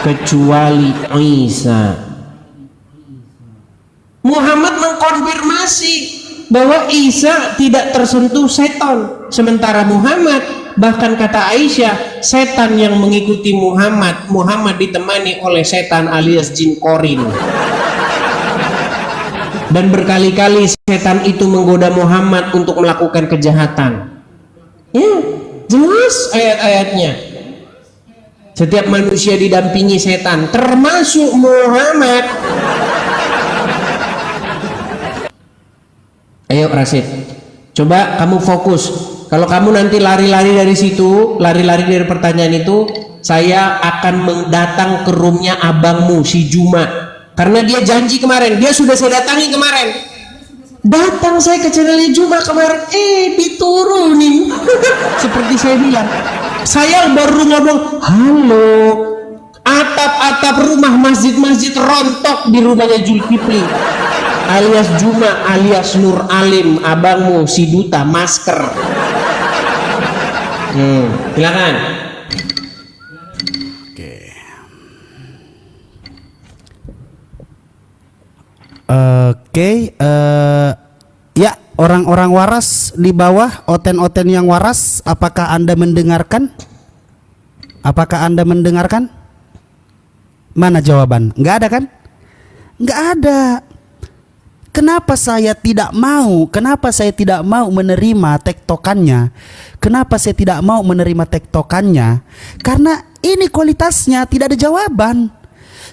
kecuali Isa. Muhammad mengkonfirmasi bahwa Isa tidak tersentuh setan, sementara Muhammad, bahkan kata Aisyah, setan yang mengikuti Muhammad ditemani oleh setan alias jin korin. Dan berkali-kali setan itu menggoda Muhammad untuk melakukan kejahatan. Ya, jelas ayat-ayatnya. Setiap manusia didampingi setan, termasuk Muhammad. Ayo Rasid, coba kamu fokus. Kalau kamu nanti lari-lari dari situ, lari-lari dari pertanyaan itu, saya akan datang ke roomnya abangmu si Juma. Karena dia janji kemarin, dia sudah saya datangi kemarin. Datang saya ke channelnya Juma kemarin, diturunin. Seperti saya bilang, saya baru ngomong, halo, atap-atap rumah masjid-masjid rontok di rumahnya Zulkifli alias Juma alias Nur Alim, abangmu si Duta masker. Silakan. Oke, ya, orang-orang waras di bawah, oten-oten yang waras, apakah Anda mendengarkan? Apakah Anda mendengarkan? Mana jawaban? Nggak ada kan? Nggak ada. Kenapa saya tidak mau? Kenapa saya tidak mau menerima tektokannya? Kenapa saya tidak mau menerima tektokannya? Karena ini kualitasnya tidak ada jawaban.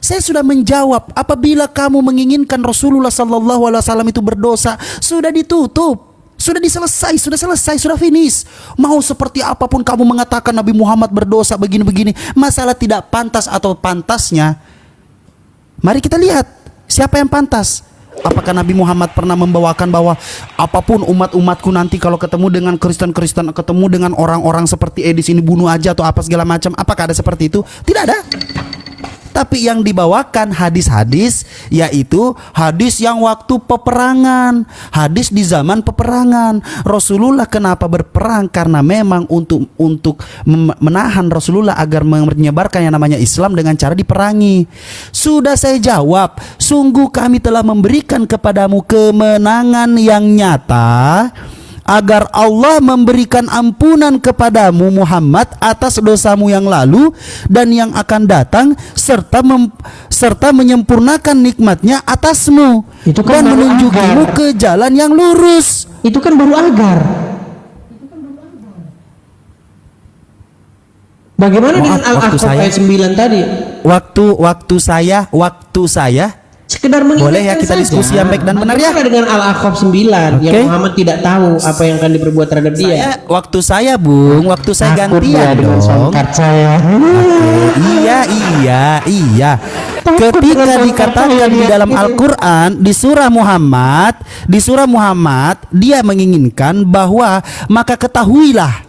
Saya sudah menjawab, apabila kamu menginginkan Rasulullah Sallallahu Alaihi Wasallam itu berdosa, sudah ditutup, sudah selesai, sudah finish. Mau seperti apapun kamu mengatakan Nabi Muhammad berdosa begini-begini, masalah tidak pantas atau pantasnya, mari kita lihat siapa yang pantas. Apakah Nabi Muhammad pernah membawakan bahwa apapun umat-umatku nanti kalau ketemu dengan Kristen-Kristen, ketemu dengan orang-orang seperti di sini bunuh aja atau apa segala macam? Apakah ada seperti itu? Tidak ada. Tapi yang dibawakan hadis-hadis, yaitu hadis yang waktu peperangan, hadis di zaman peperangan. Rasulullah kenapa berperang? Karena memang untuk menahan Rasulullah agar menyebarkan yang namanya Islam dengan cara diperangi. Sudah saya jawab, sungguh kami telah memberikan kepadamu kemenangan yang nyata, agar Allah memberikan ampunan kepadamu Muhammad atas dosamu yang lalu dan yang akan datang, serta menyempurnakan nikmatnya atasmu dan menunjukimu ke jalan yang lurus. Itu kan baru agar. Bagaimana dengan Al-Ahqaf ayat 9 tadi? Waktu saya Sekedar boleh ya kita saja. diskusi yang baik dan benar ya. Dengan Al-Ahqaf 9 yang Muhammad tidak tahu apa yang akan diperbuat terhadap dia. Waktu saya gantian dong. Saya. Iya. Ketika dikatakan di dalam Al-Quran di surah Muhammad dia menginginkan bahwa maka ketahuilah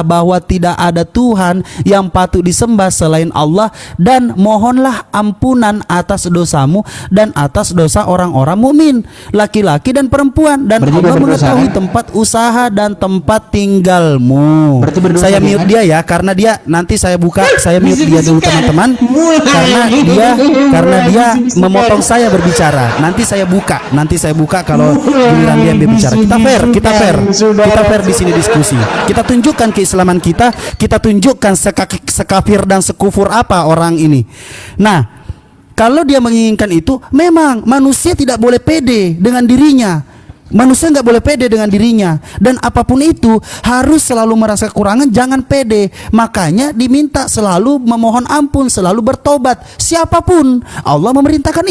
bahwa tidak ada Tuhan yang patut disembah selain Allah, dan mohonlah ampunan atas dosamu dan atas dosa orang-orang mukmin, laki-laki dan perempuan, dan Allah mengetahui tempat usaha dan tempat tinggalmu. Saya mute dia ya, karena dia nanti saya mute dia dulu teman-teman, karena dia memotong saya berbicara. Nanti saya buka kalau giliran dia berbicara. Kita fair di sini diskusi. Kita tunjukkan keislaman kita tunjukkan sekafir dan sekufur apa orang ini. Nah, kalau dia menginginkan itu, memang manusia tidak boleh pede dengan dirinya. Manusia nggak boleh pede dengan dirinya, dan apapun itu harus selalu merasa kekurangan, jangan pede. Makanya diminta selalu memohon ampun, selalu bertobat. Siapapun, Allah memerintahkan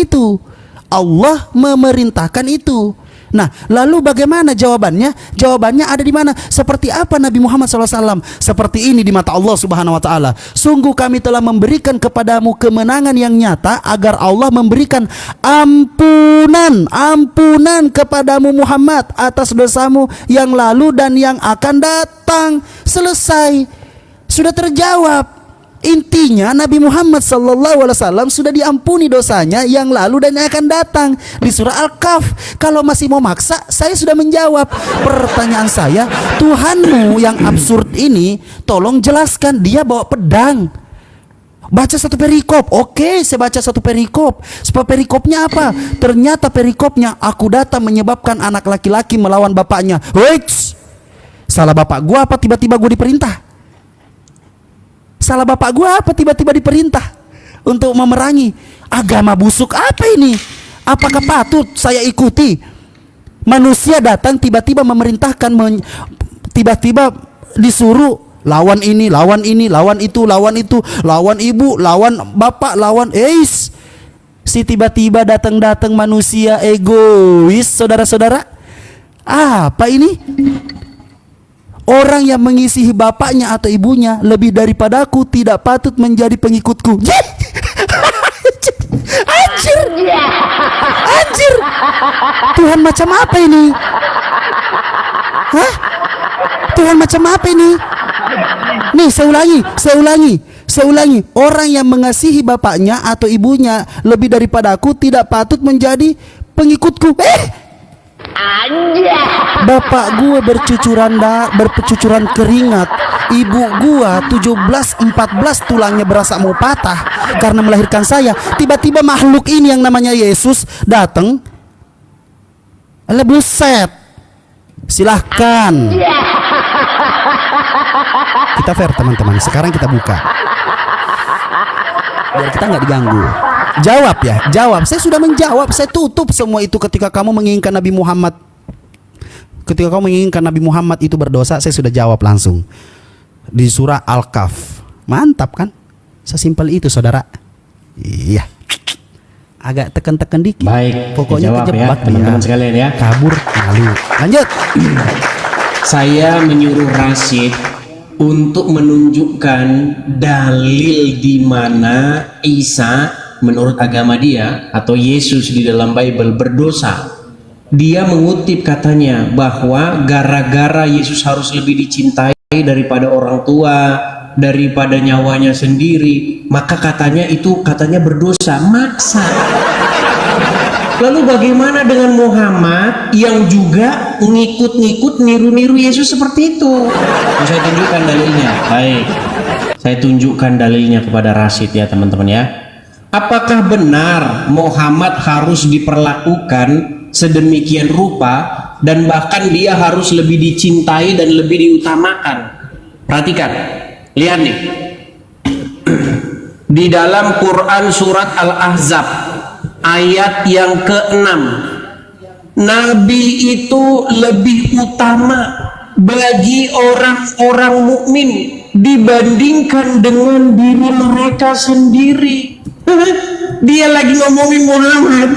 itu. Nah, lalu bagaimana jawabannya? Jawabannya ada di mana? Seperti apa Nabi Muhammad SAW? Seperti ini di mata Allah Subhanahu Wa Taala. Sungguh kami telah memberikan kepadamu kemenangan yang nyata, agar Allah memberikan ampunan kepadamu Muhammad atas dosamu yang lalu dan yang akan datang. Selesai, sudah terjawab. Intinya Nabi Muhammad SAW sudah diampuni dosanya yang lalu dan yang akan datang di surah Al-Kahf. Kalau masih mau maksa, saya sudah menjawab. Pertanyaan saya, Tuhanmu yang absurd ini tolong jelaskan. Dia bawa pedang. Baca satu perikop. Oke, saya baca satu perikop. Sebab perikopnya apa? Ternyata perikopnya, aku datang menyebabkan anak laki-laki melawan bapaknya. Wait, salah bapak gua apa tiba-tiba gua diperintah? Salah bapak gua apa tiba-tiba diperintah untuk memerangi? Agama busuk apa ini? Apakah patut saya ikuti? Manusia datang tiba-tiba memerintahkan, tiba-tiba disuruh lawan ini, lawan ini, lawan itu, lawan itu, lawan ibu, lawan bapak, lawan si tiba-tiba datang manusia egois, saudara-saudara. Apa ini? Orang yang mengisihi bapaknya atau ibunya lebih daripada aku tidak patut menjadi pengikutku. Anjir, anjir, Tuhan macam apa ini? Hah? Tuhan macam apa ini? Nih, saya ulangi. Orang yang mengasihi bapaknya atau ibunya lebih daripada aku tidak patut menjadi pengikutku. Bapak gue bercucuran keringat. Ibu gue 17-14 tulangnya berasa mau patah karena melahirkan saya. Tiba-tiba makhluk ini yang namanya Yesus datang. Buset. Silahkan. Kita fair teman-teman. Sekarang kita buka biar kita nggak diganggu. Jawab. Saya sudah menjawab. Saya tutup semua itu ketika kamu menginginkan Nabi Muhammad. Ketika kamu menginginkan Nabi Muhammad itu berdosa, saya sudah jawab langsung di surah Al-Kahf. Mantap kan? Sesimpel itu, saudara. Iya. Agak tekan-tekan dikit. Baik, pokoknya dijawab ya teman-teman sekalian ya. Kabur malu. Lanjut. Saya menyuruh Rashid untuk menunjukkan dalil di mana Isa menurut agama dia atau Yesus di dalam Bible berdosa. Dia mengutip katanya bahwa gara-gara Yesus harus lebih dicintai daripada orang tua, daripada nyawanya sendiri, maka katanya berdosa. Maksa. Lalu bagaimana dengan Muhammad yang juga ngikut-ngikut niru-niru Yesus seperti itu? Saya tunjukkan dalilnya. Baik, saya tunjukkan dalilnya kepada Rashid ya teman-teman ya. Apakah benar Muhammad harus diperlakukan sedemikian rupa dan bahkan dia harus lebih dicintai dan lebih diutamakan? Perhatikan, lihat nih. Di dalam Quran surat Al-Ahzab ayat yang ke-6, Nabi itu lebih utama bagi orang-orang mukmin dibandingkan dengan diri mereka sendiri. Dia lagi ngomongin Muhammad.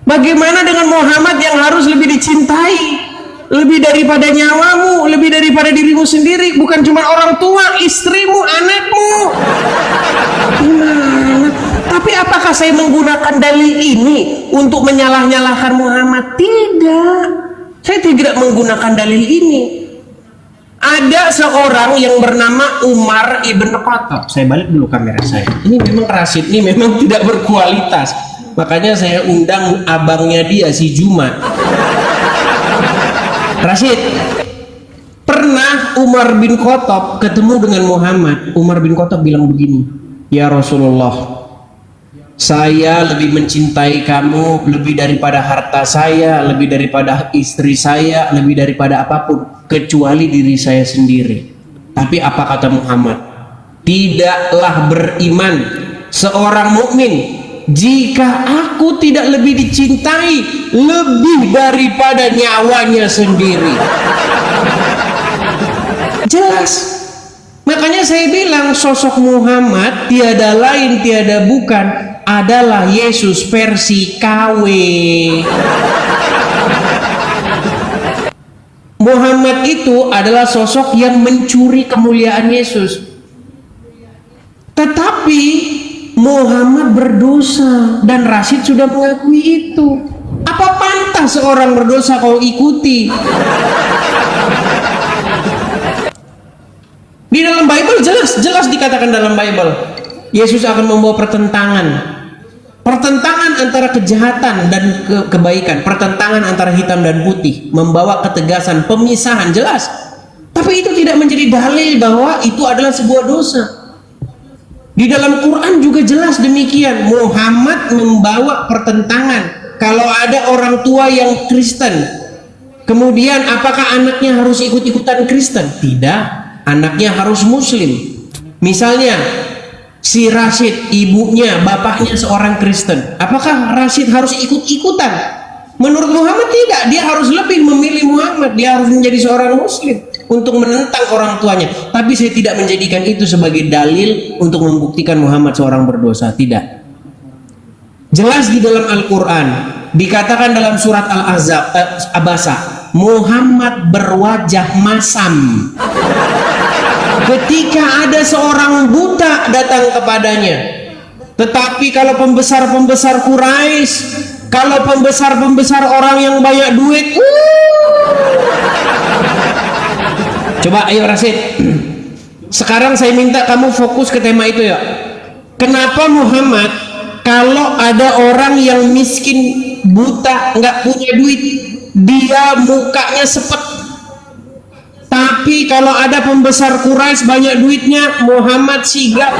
Bagaimana dengan Muhammad yang harus lebih dicintai, lebih daripada nyawamu, lebih daripada dirimu sendiri, bukan cuma orang tua, istrimu, anakmu. Gimana? Tapi apakah saya menggunakan dalil ini untuk menyalah-nyalahkan Muhammad? Tidak. Saya tidak menggunakan dalil ini. Ada seorang yang bernama Umar ibn Khattab. Saya balik dulu kamera saya. Ini memang Rashid, ini memang tidak berkualitas. Makanya saya undang abangnya dia, si Juma. Rashid, pernah Umar bin Khattab ketemu dengan Muhammad. Umar bin Khattab bilang begini, ya Rasulullah, saya lebih mencintai kamu lebih daripada harta saya, lebih daripada istri saya, lebih daripada apapun kecuali diri saya sendiri. Tapi apa kata Muhammad? Tidaklah beriman seorang mukmin jika aku tidak lebih dicintai lebih daripada nyawanya sendiri. Jelas. Makanya saya bilang sosok Muhammad tiada lain tiada bukan adalah Yesus versi KW. Muhammad itu adalah sosok yang mencuri kemuliaan Yesus. Tetapi Muhammad berdosa dan Rashid sudah mengakui itu. Apa pantas seorang berdosa kau ikuti? Di dalam Bible jelas dikatakan dalam Bible Yesus akan membawa pertentangan antara kejahatan dan kebaikan, pertentangan antara hitam dan putih, membawa ketegasan, pemisahan, jelas. Tapi itu tidak menjadi dalil bahwa itu adalah sebuah dosa. Di dalam Quran juga jelas demikian. Muhammad membawa pertentangan. Kalau ada orang tua yang Kristen, kemudian apakah anaknya harus ikut-ikutan Kristen? Tidak, anaknya harus Muslim. Misalnya si Rashid, ibunya, bapaknya seorang Kristen, apakah Rashid harus ikut-ikutan? Menurut Muhammad tidak, dia harus lebih memilih Muhammad, dia harus menjadi seorang Muslim untuk menentang orang tuanya. Tapi saya tidak menjadikan itu sebagai dalil untuk membuktikan Muhammad seorang berdosa, tidak. Jelas di dalam Al-Quran dikatakan dalam surat Al-Ahzab, Abasa, Muhammad berwajah masam ketika ada seorang buta datang kepadanya. Tetapi kalau pembesar-pembesar Quraisy, kalau pembesar-pembesar orang yang banyak duit, coba ayo Rashid, sekarang saya minta kamu fokus ke tema itu ya. Kenapa Muhammad, kalau ada orang yang miskin, buta, nggak punya duit, dia mukanya sepet. Tapi kalau ada pembesar Quraisy banyak duitnya, Muhammad sigap.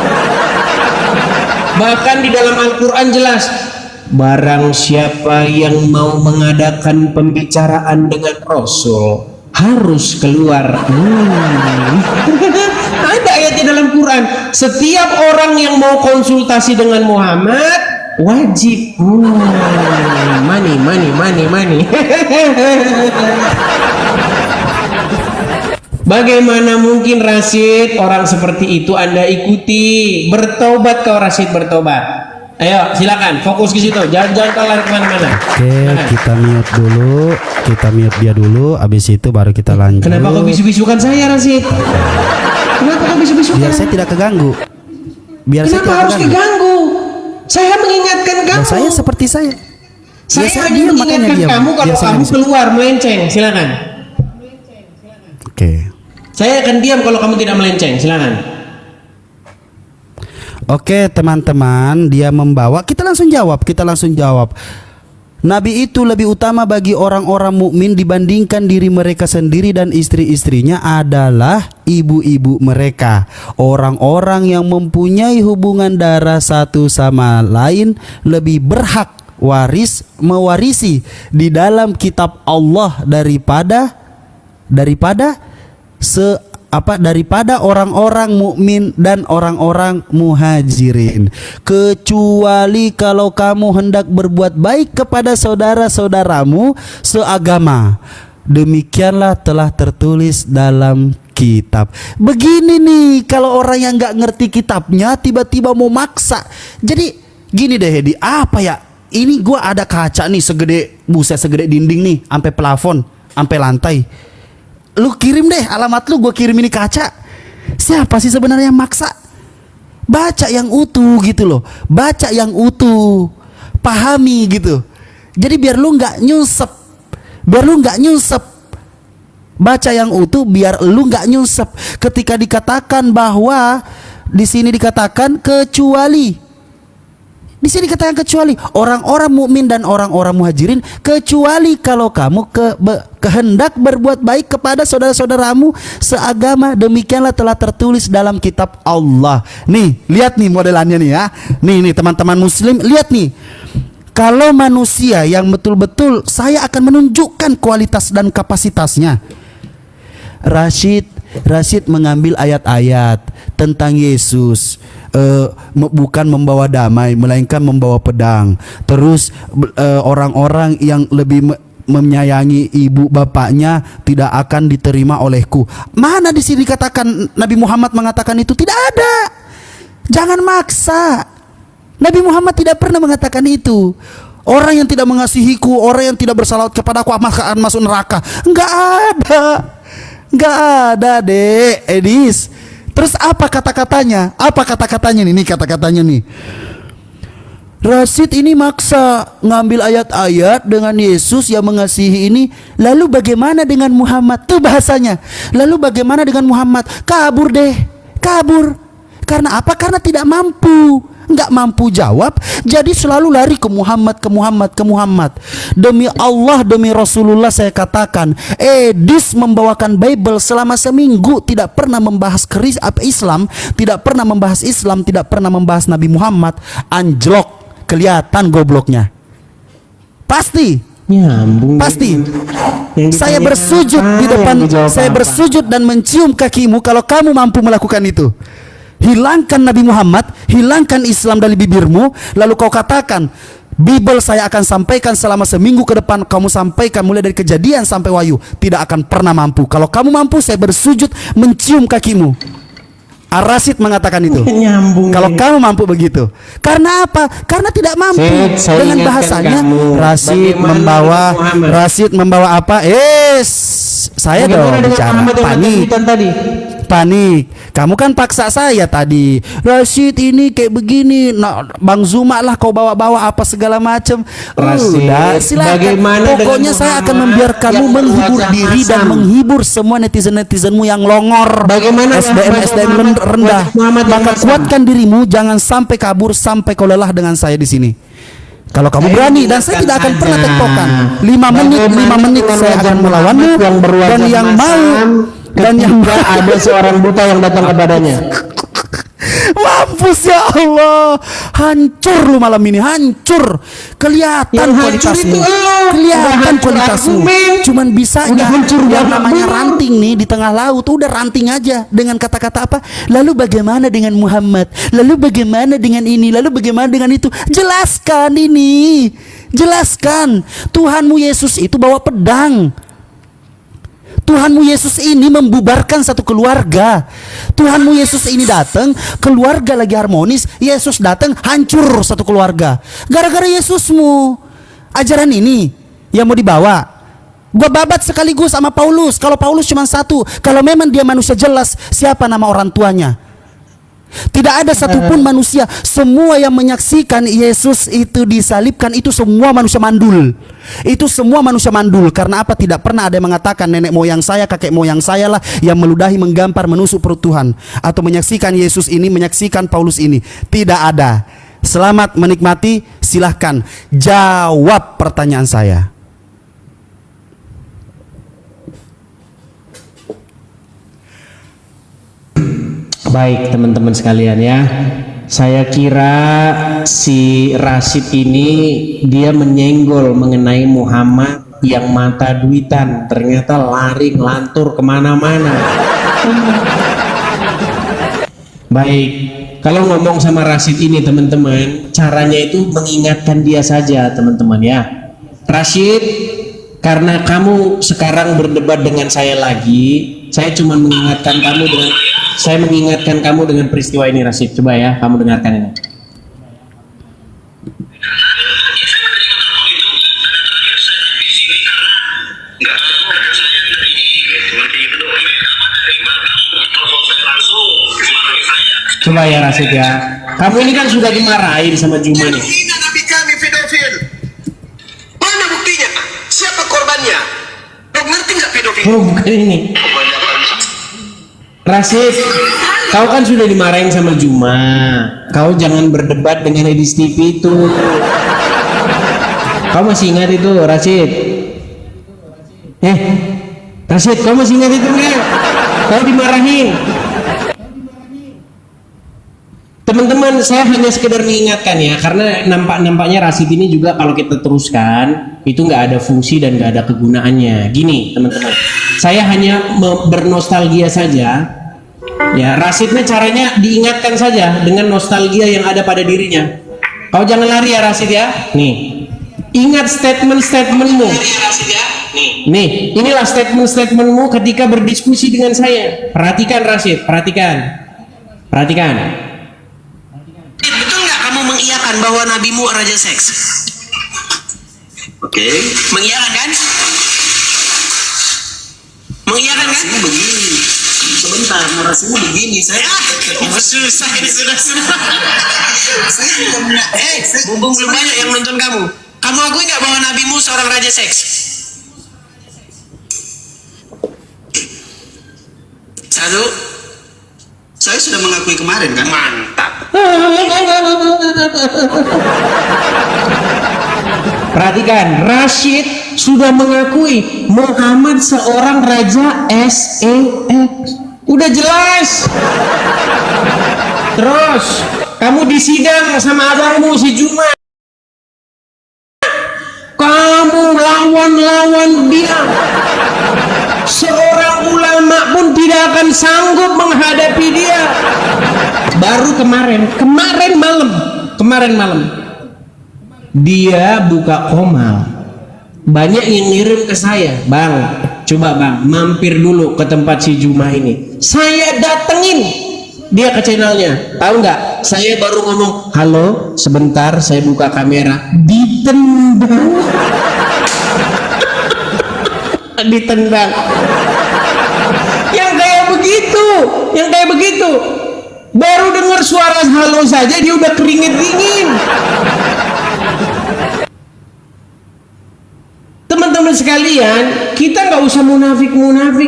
Bahkan di dalam Al-Quran jelas, barang siapa yang mau mengadakan pembicaraan dengan Rasul harus keluar. Ada ayatnya dalam Quran, setiap orang yang mau konsultasi dengan Muhammad wajib. Money. Bagaimana mungkin Rashid, orang seperti itu Anda ikuti? Bertobat kau Rashid, bertobat. Ayo silakan fokus ke situ, jangan kelar kemana-mana. Oke, kita mute dia dulu, abis itu baru kita lanjut. Kenapa kau bisu-bisukan saya Rashid? Kenapa kau bisu-bisukan? Biar saya tidak keganggu. Kenapa harus keganggu? Saya mengingatkan kamu. Saya seperti saya. Saya hanya mengingatkan kamu kalau kamu keluar melenceng, silakan. Oke. Saya akan diam kalau kamu tidak melenceng, silakan. Oke teman-teman, dia membawa, kita langsung jawab. Nabi itu lebih utama bagi orang-orang mukmin dibandingkan diri mereka sendiri, dan istri-istrinya adalah ibu-ibu mereka. Orang-orang yang mempunyai hubungan darah satu sama lain lebih berhak mewarisi di dalam kitab Allah daripada orang-orang mukmin dan orang-orang muhajirin, kecuali kalau kamu hendak berbuat baik kepada saudara-saudaramu seagama. Demikianlah telah tertulis dalam kitab. Begini nih, kalau orang yang nggak ngerti kitabnya tiba-tiba mau maksa. Jadi gini deh Hedi, apa ya? Ini gua ada kaca nih segede dinding nih, sampai plafon, sampai lantai. Lu kirim deh alamat lu, gue kirim ini kaca. Siapa sih sebenarnya yang maksa? Baca yang utuh gitu loh, baca yang utuh, pahami gitu. Jadi biar lu nggak nyusep, baca yang utuh biar lu nggak nyusep. Ketika dikatakan bahwa di sini dikatakan kecuali, di sini dikatakan kecuali orang-orang mukmin dan orang-orang muhajirin, kecuali kalau kamu kehendak berbuat baik kepada saudara-saudaramu seagama, demikianlah telah tertulis dalam kitab Allah. Nih, lihat nih modelannya nih ya. Nih teman-teman muslim, lihat nih. Kalau manusia yang betul-betul, saya akan menunjukkan kualitas dan kapasitasnya. Rashid mengambil ayat-ayat tentang Yesus, bukan membawa damai melainkan membawa pedang. Terus orang-orang yang lebih menyayangi ibu bapaknya tidak akan diterima olehku. Mana di sini dikatakan Nabi Muhammad mengatakan itu? Tidak ada. Jangan maksa. Nabi Muhammad tidak pernah mengatakan itu. Orang yang tidak mengasihiku, orang yang tidak bersalawat kepadaku akan masuk neraka. Enggak ada dek Edis. Terus apa kata-katanya? Nih kata-katanya nih. Rashid ini maksa ngambil ayat-ayat dengan Yesus yang mengasihi ini. Lalu bagaimana dengan Muhammad? Tuh bahasanya. Lalu bagaimana dengan Muhammad? Kabur deh. Karena apa? Karena tidak mampu. nggak mampu jawab, jadi selalu lari ke Muhammad, ke Muhammad, ke Muhammad. Demi Allah, demi Rasulullah saya katakan, Edis membawakan Bible selama seminggu tidak pernah membahas Islam, tidak pernah membahas Islam, tidak pernah membahas Nabi Muhammad. Anjlok, kelihatan gobloknya. Pasti. Nyambung. Pasti. Yang Saya ditanyakan bersujud apa, di depan, yang dijawab saya apa? bersujud dan mencium kakimu kalau kamu mampu melakukan itu. Hilangkan Nabi Muhammad, hilangkan Islam dari bibirmu, lalu kau katakan, Bible saya akan sampaikan selama seminggu ke depan. Kamu sampaikan mulai dari Kejadian sampai Wahyu. Tidak akan pernah mampu. Kalau kamu mampu, saya bersujud mencium kakimu. Ar-Rasyid mengatakan itu. Nyambung. Kalau kamu mampu begitu. Karena apa? Karena tidak mampu. Saya Dengan ingatkan bahasanya kamu, Rasyid bagaimana membawa dengan Muhammad? Rasyid membawa apa? Saya Bagaimana dong dengan bicara. Muhammad yang Panik. kesulitan tadi? Panik. Kamu kan paksa saya tadi. Rasyid ini kayak begini. Nah, Bang Zuma lah kau bawa-bawa apa segala macam. Rasyid, Udah, silakan. bagaimana Pokoknya dengan saya akan Muhammad membiarkanmu yang menghibur berwajah diri dan masam? menghibur semua netizen-netizenmu yang longor. Bagaimana SDM Muhammad rendah. yang Maka masam? kuatkan dirimu, jangan sampai kabur sampai kau lelah dengan saya di sini. Kalau kamu berani, dan saya tidak akan pernah tektokan. 5 menit saya akan melawanmu, dan yang mau ada seorang buta yang datang kepadanya. mampus ya Allah, hancur lu malam ini, hancur. Kelihatan Yang hancur kualitasmu, itu lo. Udah kelihatan hancur kualitasmu. argumen. Cuman bisa Udah nggak hancur yang banget. namanya ranting nih di tengah laut, udah ranting aja dengan kata-kata apa? Lalu bagaimana dengan Muhammad? Lalu bagaimana dengan ini? Lalu bagaimana dengan itu? Jelaskan ini, jelaskan. Tuhanmu Yesus itu bawa pedang. Tuhanmu Yesus ini membubarkan satu keluarga. Tuhanmu Yesus ini datang, keluarga lagi harmonis. Yesus datang, hancur satu keluarga. Gara-gara Yesusmu. Ajaran ini yang mau dibawa. Gua babat sekaligus sama Paulus. Kalau Paulus cuma satu, kalau memang dia manusia jelas, siapa nama orang tuanya? Tidak ada satupun manusia. Semua yang menyaksikan Yesus itu disalibkan, itu semua manusia mandul. Itu semua manusia mandul. Karena apa? Tidak pernah ada yang mengatakan nenek moyang saya, kakek moyang saya lah yang meludahi, menggampar, menusuk perut Tuhan, atau menyaksikan Yesus ini, menyaksikan Paulus ini. Tidak ada. Selamat menikmati. Silahkan jawab pertanyaan saya. Baik teman-teman sekalian ya, saya kira si Rasyid ini dia menyenggol mengenai Muhammad yang mata duitan, ternyata lari ngelantur kemana-mana. Baik, kalau ngomong sama Rasyid ini teman-teman, caranya itu mengingatkan dia saja teman-teman ya. Rasyid, karena kamu sekarang berdebat dengan saya lagi, saya cuma mengingatkan kamu dengan peristiwa ini Rasyid. Coba ya, kamu dengarkan ini. Coba ya Rasyid ya. Kamu ini kan sudah dimarahin sama Juma nih. Hina Nabi kami pedofil. Mana buktinya? Siapa korbannya? Kau ngerti nggak pedofil? Oh, bukan ini. Rasyid, kau kan sudah dimarahin sama Juma. Kau jangan berdebat dengan Edis TV itu. Kau masih ingat itu, Rasyid? Rasyid, kau masih ingat itu nggak? Kau dimarahin. Teman-teman, saya hanya sekedar mengingatkan ya, karena nampaknya Rasyid ini juga kalau kita teruskan itu nggak ada fungsi dan nggak ada kegunaannya. Gini, teman-teman, saya hanya bernostalgia saja. Ya, Rasyid ini caranya diingatkan saja dengan nostalgia yang ada pada dirinya. Kau jangan lari ya Rasyid ya. Nih, ingat statement-statementmu. Nih, inilah statement-statementmu ketika berdiskusi dengan saya. Perhatikan Rasyid, perhatikan. Betul nggak kamu mengiyakan bahwa nabimu raja seks? Oke. Mengiyakan kan? Mengiyakan kan? Begini. Sebentar, narasimu begini. Saya susah ini sudah. Saya belum banyak yang nonton kamu. Kamu akui nggak bahwa nabimu seorang raja seks? Satu. Saya sudah mengakui kemarin kan? Mantap. Perhatikan, Rashid sudah mengakui Muhammad seorang raja SEX. Udah jelas. Terus kamu disidang sama abangmu si Juma. Kamu lawan dia. Seorang ulama pun tidak akan sanggup menghadapi dia. Baru kemarin malam dia buka komal. Banyak yang ngirim ke saya, Bang, coba Bang mampir dulu ke tempat si Juma ini. Saya datengin dia ke channelnya. Tahu nggak? Saya baru ngomong, halo, sebentar saya buka kamera. Ditendang. Ditendang. Yang kayak begitu. Baru dengar suara halo saja dia udah keringet dingin. Teman-teman sekalian, kita nggak usah munafik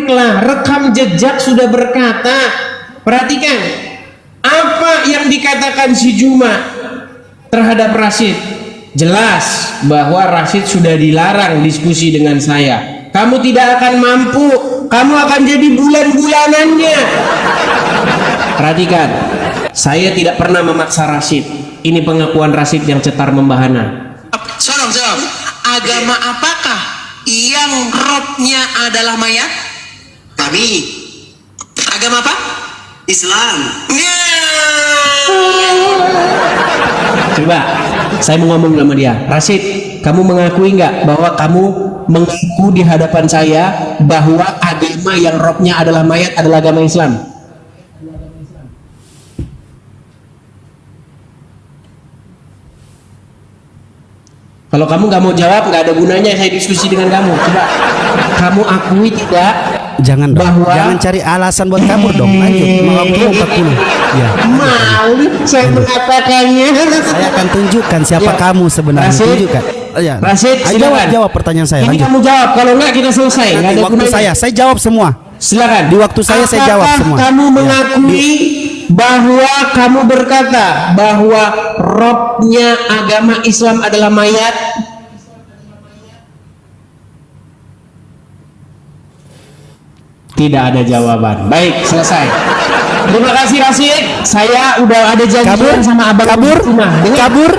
lah. Rekam jejak sudah berkata. Perhatikan apa yang dikatakan si Juma terhadap Rashid. Jelas bahwa Rashid sudah dilarang diskusi dengan saya. Kamu tidak akan mampu. Kamu akan jadi bulan-bulanannya. Perhatikan, saya tidak pernah memaksa Rashid. Ini pengakuan Rashid yang cetar membahana. Soalnya agama apakah yang robnya adalah mayat? Kami. Agama apa? Islam. Coba, saya mau ngomong sama dia. Rashid, kamu mengakui nggak bahwa kamu mengaku di hadapan saya bahwa agama yang robnya adalah mayat adalah agama Islam? Kalau kamu nggak mau jawab, nggak ada gunanya saya diskusi dengan kamu. Coba kamu akui tidak? Jangan dong, bahwa jangan cari alasan buat kabur dong. Lanjut, mau 40. Ya. Malu saya mengatakannya. Saya akan tunjukkan siapa Ya. kamu sebenarnya. Rashid, Tunjukkan. Ya. Rashid, Ayo silakan. jawab pertanyaan saya. Ini Lanjut. kamu jawab, kalau enggak kita selesai. Nggak Nanti ada waktu gunanya. saya jawab semua. Silakan. Di waktu saya jawab Apakah semua. kamu Ya. mengakui bahwa kamu berkata bahwa robnya agama Islam adalah mayat? Tidak ada jawaban. Baik, selesai. Terima kasih Rashid. Saya udah ada janjian Kabur, sama abang kabur, rumah. kabur,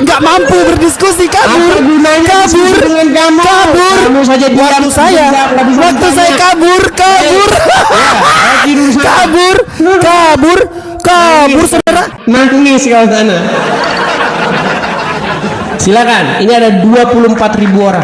nggak mampu berdiskusi, Apa kabur, gunanya diskusi dengan kamu? Kamu saja diam, waktu saya, nggak bisa waktu saya ditanya. kabur, tidur sana. kabur, saudara. Nangis kau sana. Silakan. Ini ada 24.000 orang.